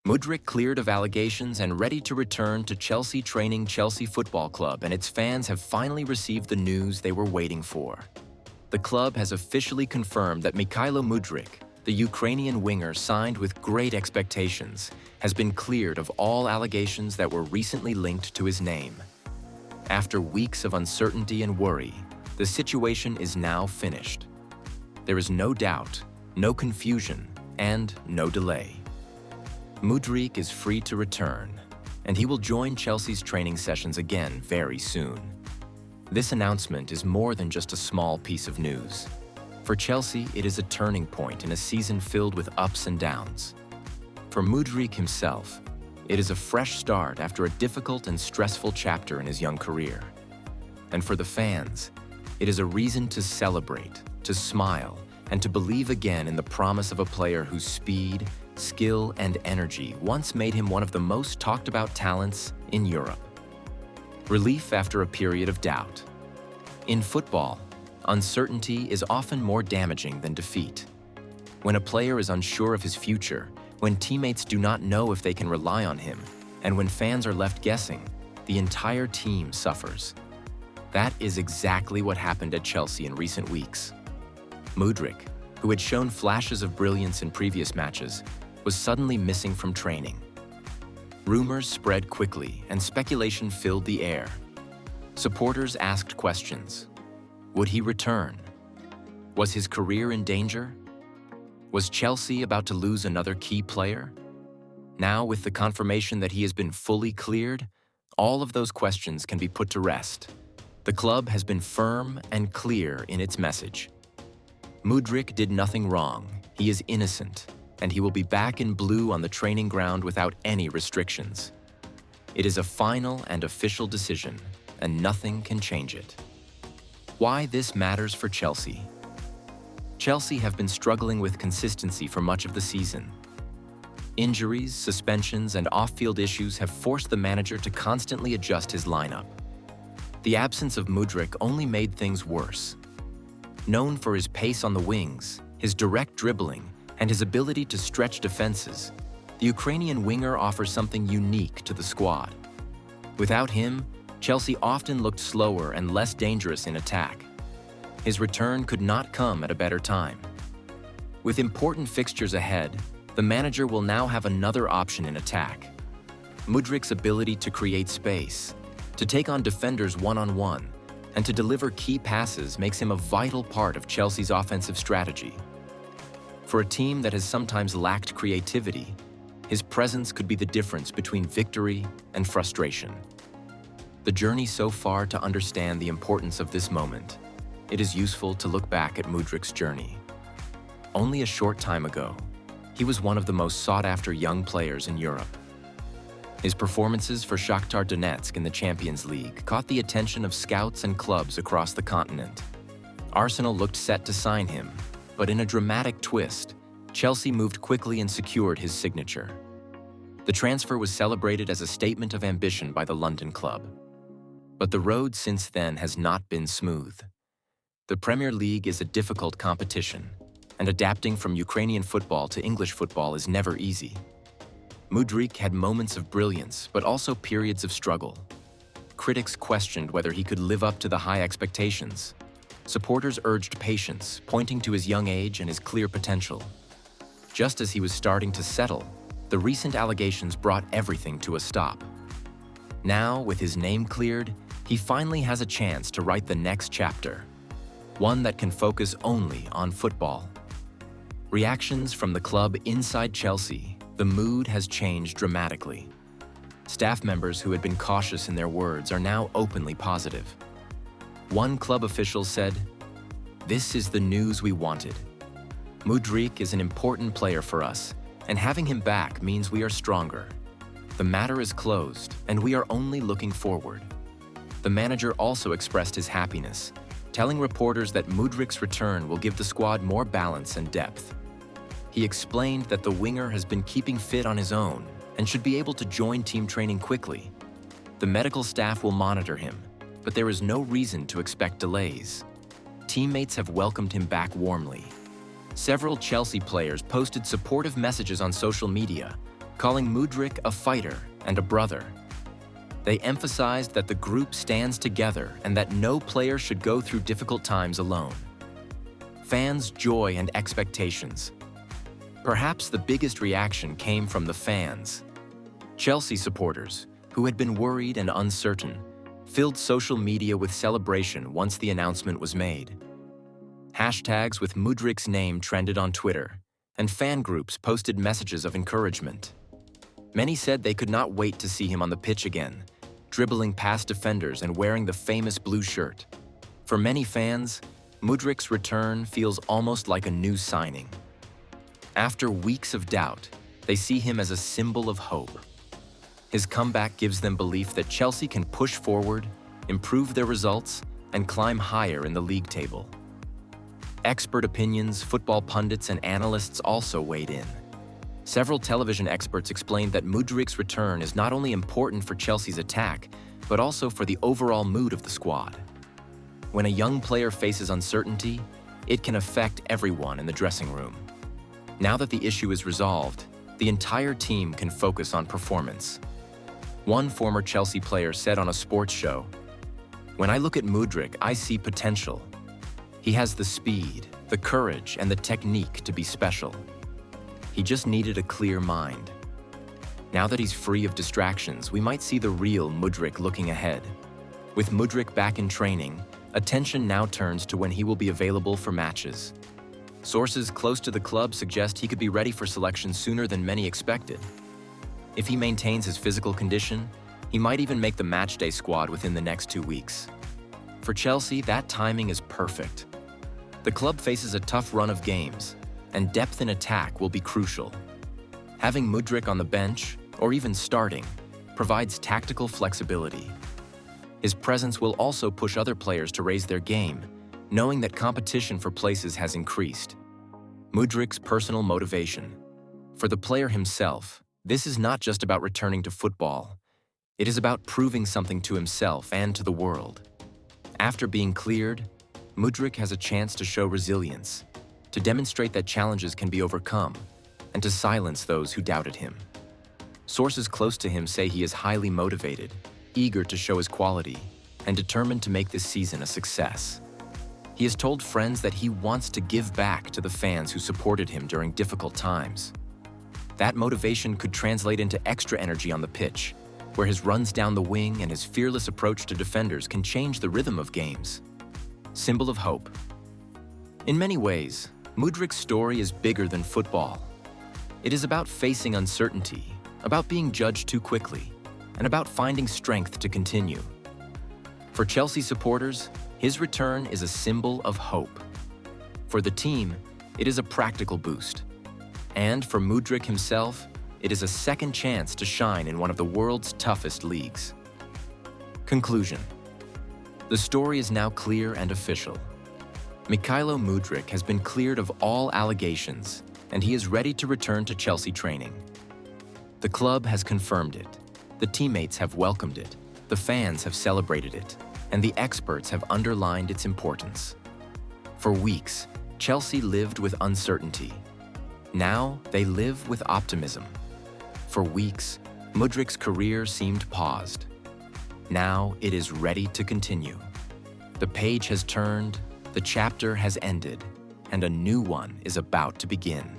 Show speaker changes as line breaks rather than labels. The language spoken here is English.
Modrić cleared of allegations and ready to return to Chelsea training Chelsea Football Club, and its fans have finally received the news they were waiting for. The club has officially confirmed that Mykhailo Modrić, the Ukrainian winger signed with great expectations, has been cleared of all allegations that were recently linked to his name. After weeks of uncertainty and worry, the situation is now finished. There is no doubt, no confusion, and no delay. Modrić is free to return, and he will join Chelsea's training sessions again very soon. This announcement is more than just a small piece of news. For Chelsea, it is a turning point in a season filled with ups and downs. For Modrić himself, it is a fresh start after a difficult and stressful chapter in his young career. And for the fans, it is a reason to celebrate, to smile, and to believe again in the promise of a player whose speed, skill, and energy once made him one of the most talked about talents in Europe. Relief after a period of doubt. In football, uncertainty is often more damaging than defeat. When a player is unsure of his future, when teammates do not know if they can rely on him, and when fans are left guessing, the entire team suffers. That is exactly what happened at Chelsea in recent weeks. Modrić, who had shown flashes of brilliance in previous matches, was suddenly missing from training. Rumors spread quickly and speculation filled the air. Supporters asked questions. Would he return? Was his career in danger? Was Chelsea about to lose another key player? Now, with the confirmation that he has been fully cleared, all of those questions can be put to rest. The club has been firm and clear in its message. Modrić did nothing wrong. He is innocent, and he will be back in blue on the training ground without any restrictions. It is a final and official decision, and nothing can change it. Why this matters for Chelsea? Chelsea have been struggling with consistency for much of the season. Injuries, suspensions, and off-field issues have forced the manager to constantly adjust his lineup. The absence of Modrić only made things worse. Known for his pace on the wings, his direct dribbling, and his ability to stretch defenses, the Ukrainian winger offers something unique to the squad. Without him, Chelsea often looked slower and less dangerous in attack. His return could not come at a better time. With important fixtures ahead, the manager will now have another option in attack. Modric's ability to create space, to take on defenders one-on-one, and to deliver key passes makes him a vital part of Chelsea's offensive strategy. For a team that has sometimes lacked creativity, his presence could be the difference between victory and frustration. The journey so far to understand the importance of this moment, it is useful to look back at Modric's journey. Only a short time ago, he was one of the most sought-after young players in Europe. His performances for Shakhtar Donetsk in the Champions League caught the attention of scouts and clubs across the continent. Arsenal looked set to sign him, but in a dramatic twist, Chelsea moved quickly and secured his signature. The transfer was celebrated as a statement of ambition by the London club. But the road since then has not been smooth. The Premier League is a difficult competition, and adapting from Ukrainian football to English football is never easy. Modrić had moments of brilliance, but also periods of struggle. Critics questioned whether he could live up to the high expectations. Supporters urged patience, pointing to his young age and his clear potential. Just as he was starting to settle, the recent allegations brought everything to a stop. Now, with his name cleared, he finally has a chance to write the next chapter, one that can focus only on football. Reactions from the club inside Chelsea, the mood has changed dramatically. Staff members who had been cautious in their words are now openly positive. One club official said, "This is the news we wanted. Modrić is an important player for us, and having him back means we are stronger. The matter is closed, and we are only looking forward." The manager also expressed his happiness, telling reporters that Modric's return will give the squad more balance and depth. He explained that the winger has been keeping fit on his own and should be able to join team training quickly. The medical staff will monitor him, but there is no reason to expect delays. Teammates have welcomed him back warmly. Several Chelsea players posted supportive messages on social media, calling Modrić a fighter and a brother. They emphasized that the group stands together and that no player should go through difficult times alone. Fans' joy and expectations. Perhaps the biggest reaction came from the fans. Chelsea supporters, who had been worried and uncertain, filled social media with celebration once the announcement was made. Hashtags with Modric's name trended on Twitter, and fan groups posted messages of encouragement. Many said they could not wait to see him on the pitch again, dribbling past defenders and wearing the famous blue shirt. For many fans, Modric's return feels almost like a new signing. After weeks of doubt, they see him as a symbol of hope. His comeback gives them belief that Chelsea can push forward, improve their results, and climb higher in the league table. Expert opinions, football pundits, and analysts also weighed in. Several television experts explained that Modric's return is not only important for Chelsea's attack, but also for the overall mood of the squad. When a young player faces uncertainty, it can affect everyone in the dressing room. Now that the issue is resolved, the entire team can focus on performance. One former Chelsea player said on a sports show, "When I look at Modrić, I see potential. He has the speed, the courage, and the technique to be special. He just needed a clear mind." Now that he's free of distractions, we might see the real Modrić looking ahead. With Modrić back in training, attention now turns to when he will be available for matches. Sources close to the club suggest he could be ready for selection sooner than many expected. If he maintains his physical condition, he might even make the matchday squad within the next 2 weeks. For Chelsea, that timing is perfect. The club faces a tough run of games, and depth in attack will be crucial. Having Modrić on the bench, or even starting, provides tactical flexibility. His presence will also push other players to raise their game, knowing that competition for places has increased. Modric's personal motivation. For the player himself, this is not just about returning to football. It is about proving something to himself and to the world. After being cleared, Modrić has a chance to show resilience, to demonstrate that challenges can be overcome, and to silence those who doubted him. Sources close to him say he is highly motivated, eager to show his quality, and determined to make this season a success. He has told friends that he wants to give back to the fans who supported him during difficult times. That motivation could translate into extra energy on the pitch, where his runs down the wing and his fearless approach to defenders can change the rhythm of games. Symbol of hope. In many ways, Modric's story is bigger than football. It is about facing uncertainty, about being judged too quickly, and about finding strength to continue. For Chelsea supporters, his return is a symbol of hope. For the team, it is a practical boost. And for Modrić himself, it is a second chance to shine in one of the world's toughest leagues. Conclusion. The story is now clear and official. Mykhailo Modrić has been cleared of all allegations, and he is ready to return to Chelsea training. The club has confirmed it, the teammates have welcomed it, the fans have celebrated it, and the experts have underlined its importance. For weeks, Chelsea lived with uncertainty. Now they live with optimism. For weeks, Modric's career seemed paused. Now it is ready to continue. The page has turned, the chapter has ended, and a new one is about to begin.